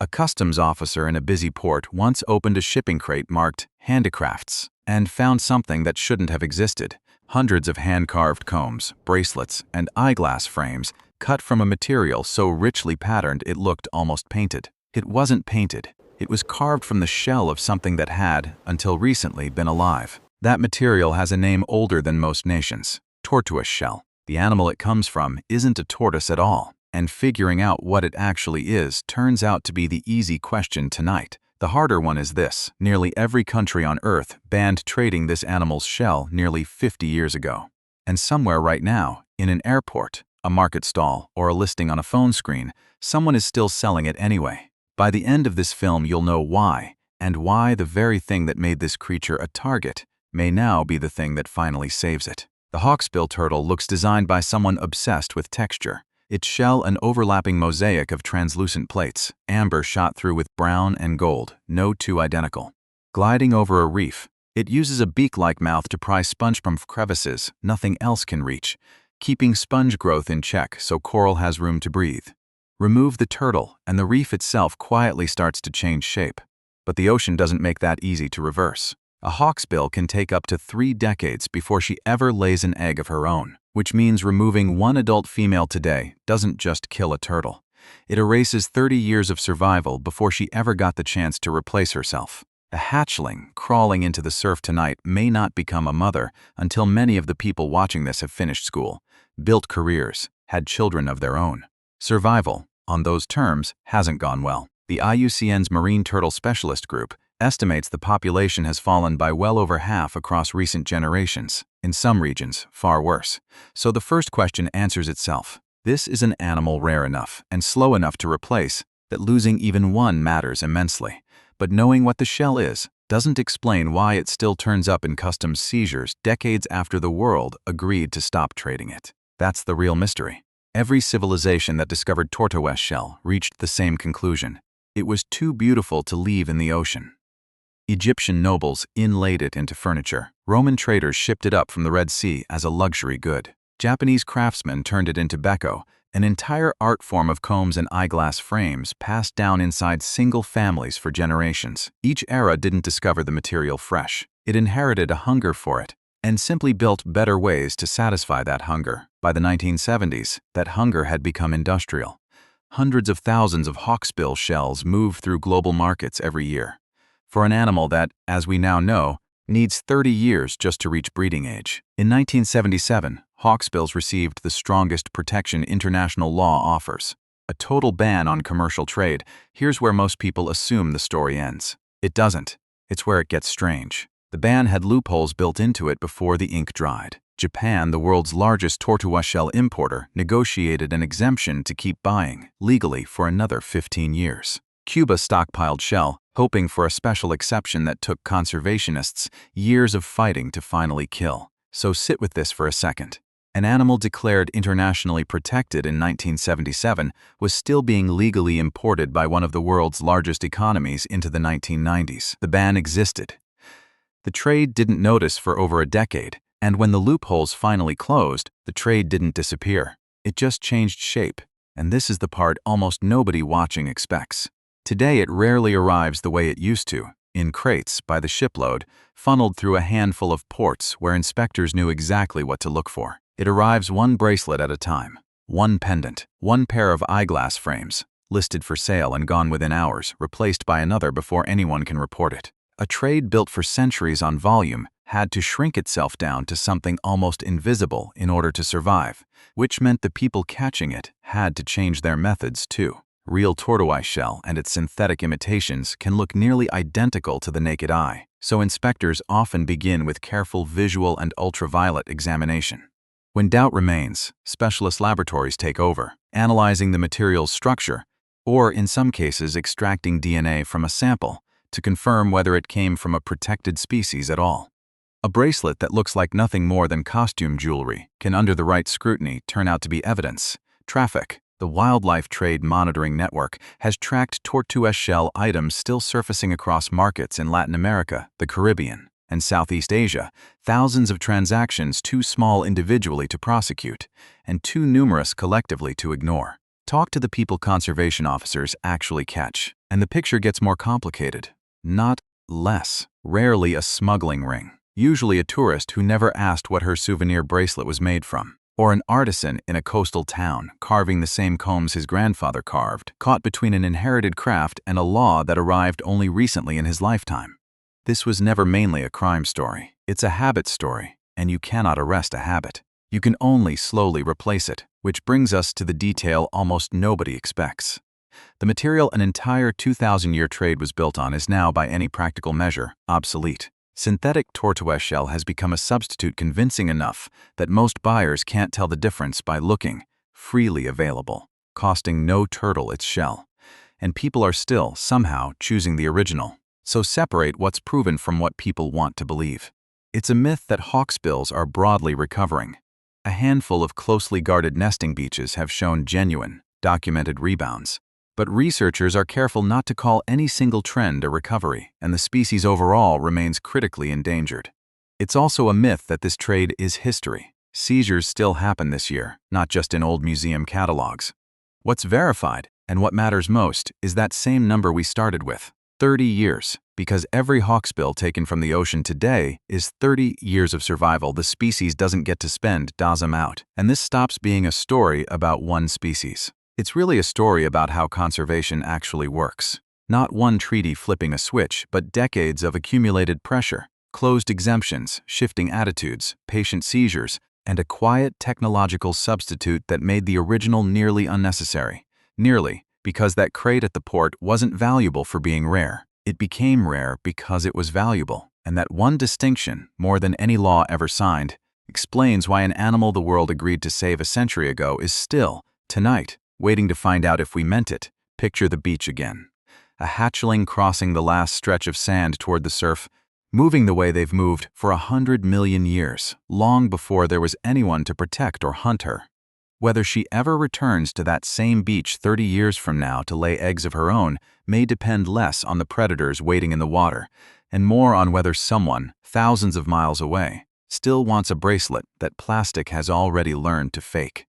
A customs officer in a busy port once opened a shipping crate marked handicrafts and found something that shouldn't have existed. Hundreds of hand-carved combs, bracelets, and eyeglass frames cut from a material so richly patterned it looked almost painted. It wasn't painted. It was carved from the shell of something that had, until recently, been alive. That material has a name older than most nations: tortoiseshell. The animal it comes from isn't a tortoise at all, and figuring out what it actually is turns out to be the easy question tonight. The harder one is this: nearly every country on Earth banned trading this animal's shell nearly 50 years ago. And somewhere right now, in an airport, a market stall, or a listing on a phone screen, someone is still selling it anyway. By the end of this film, you'll know why, and why the very thing that made this creature a target may now be the thing that finally saves it. The hawksbill turtle looks designed by someone obsessed with texture. Its shell an overlapping mosaic of translucent plates, amber shot through with brown and gold, no two identical. Gliding over a reef, it uses a beak-like mouth to pry sponge from crevices nothing else can reach, keeping sponge growth in check so coral has room to breathe. Remove the turtle, and the reef itself quietly starts to change shape. But the ocean doesn't make that easy to reverse. A hawksbill can take up to 3 decades before she ever lays an egg of her own, which means removing one adult female today doesn't just kill a turtle. It erases 30 years of survival before she ever got the chance to replace herself. A hatchling crawling into the surf tonight may not become a mother until many of the people watching this have finished school, built careers, had children of their own. Survival, on those terms, hasn't gone well. The IUCN's Marine Turtle Specialist Group estimates the population has fallen by well over half across recent generations, in some regions far worse. So the first question answers itself. This is an animal rare enough and slow enough to replace that losing even one matters immensely. But knowing what the shell is doesn't explain why it still turns up in customs seizures decades after the world agreed to stop trading it. That's the real mystery. Every civilization that discovered tortoiseshell reached the same conclusion. It was too beautiful to leave in the ocean. Egyptian nobles inlaid it into furniture. Roman traders shipped it up from the Red Sea as a luxury good. Japanese craftsmen turned it into beko, an entire art form of combs and eyeglass frames passed down inside single families for generations. Each era didn't discover the material fresh. It inherited a hunger for it, and simply built better ways to satisfy that hunger. By the 1970s, that hunger had become industrial. Hundreds of thousands of hawksbill shells move through global markets every year. For an animal that, as we now know, needs 30 years just to reach breeding age. In 1977, hawksbills received the strongest protection international law offers: a total ban on commercial trade. Here's where most people assume the story ends. It doesn't. It's where it gets strange. The ban had loopholes built into it before the ink dried. Japan, the world's largest tortoiseshell importer, negotiated an exemption to keep buying, legally, for another 15 years. Cuba stockpiled shell, hoping for a special exception that took conservationists years of fighting to finally kill. So sit with this for a second. An animal declared internationally protected in 1977 was still being legally imported by one of the world's largest economies into the 1990s. The ban existed. The trade didn't notice for over a decade, and when the loopholes finally closed, the trade didn't disappear. It just changed shape, and this is the part almost nobody watching expects. Today it rarely arrives the way it used to, in crates by the shipload, funneled through a handful of ports where inspectors knew exactly what to look for. It arrives one bracelet at a time, one pendant, one pair of eyeglass frames, listed for sale and gone within hours, replaced by another before anyone can report it. A trade built for centuries on volume had to shrink itself down to something almost invisible in order to survive, which meant the people catching it had to change their methods too. Real tortoiseshell and its synthetic imitations can look nearly identical to the naked eye, so inspectors often begin with careful visual and ultraviolet examination. When doubt remains, specialist laboratories take over, analyzing the material's structure, or in some cases extracting DNA from a sample to confirm whether it came from a protected species at all. A bracelet that looks like nothing more than costume jewelry can, under the right scrutiny, turn out to be evidence. Traffic, the Wildlife Trade Monitoring Network, has tracked tortoiseshell items still surfacing across markets in Latin America, the Caribbean, and Southeast Asia, thousands of transactions too small individually to prosecute, and too numerous collectively to ignore. Talk to the people conservation officers actually catch, and the picture gets more complicated. Not less. Rarely a smuggling ring. Usually a tourist who never asked what her souvenir bracelet was made from. Or an artisan in a coastal town carving the same combs his grandfather carved, caught between an inherited craft and a law that arrived only recently in his lifetime. This was never mainly a crime story. It's a habit story, and you cannot arrest a habit. You can only slowly replace it, which brings us to the detail almost nobody expects. The material an entire 2,000-year trade was built on is now, by any practical measure, obsolete. Synthetic tortoiseshell has become a substitute convincing enough that most buyers can't tell the difference by looking. Freely available, costing no turtle its shell. And people are still, somehow, choosing the original. So separate what's proven from what people want to believe. It's a myth that hawksbills are broadly recovering. A handful of closely guarded nesting beaches have shown genuine, documented rebounds. But researchers are careful not to call any single trend a recovery, and the species overall remains critically endangered. It's also a myth that this trade is history. Seizures still happen this year, not just in old museum catalogs. What's verified, and what matters most, is that same number we started with, 30 years, because every hawksbill taken from the ocean today is 30 years of survival the species doesn't get to spend daws them out. And this stops being a story about one species. It's really a story about how conservation actually works. Not one treaty flipping a switch, but decades of accumulated pressure, closed exemptions, shifting attitudes, patient seizures, and a quiet technological substitute that made the original nearly unnecessary. Nearly, because that crate at the port wasn't valuable for being rare. It became rare because it was valuable, and that one distinction, more than any law ever signed, explains why an animal the world agreed to save a century ago is still, tonight, waiting to find out if we meant it. Picture the beach again. A hatchling crossing the last stretch of sand toward the surf, moving the way they've moved for 100 million years, long before there was anyone to protect or hunt her. Whether she ever returns to that same beach 30 years from now to lay eggs of her own may depend less on the predators waiting in the water, and more on whether someone, thousands of miles away, still wants a bracelet that plastic has already learned to fake.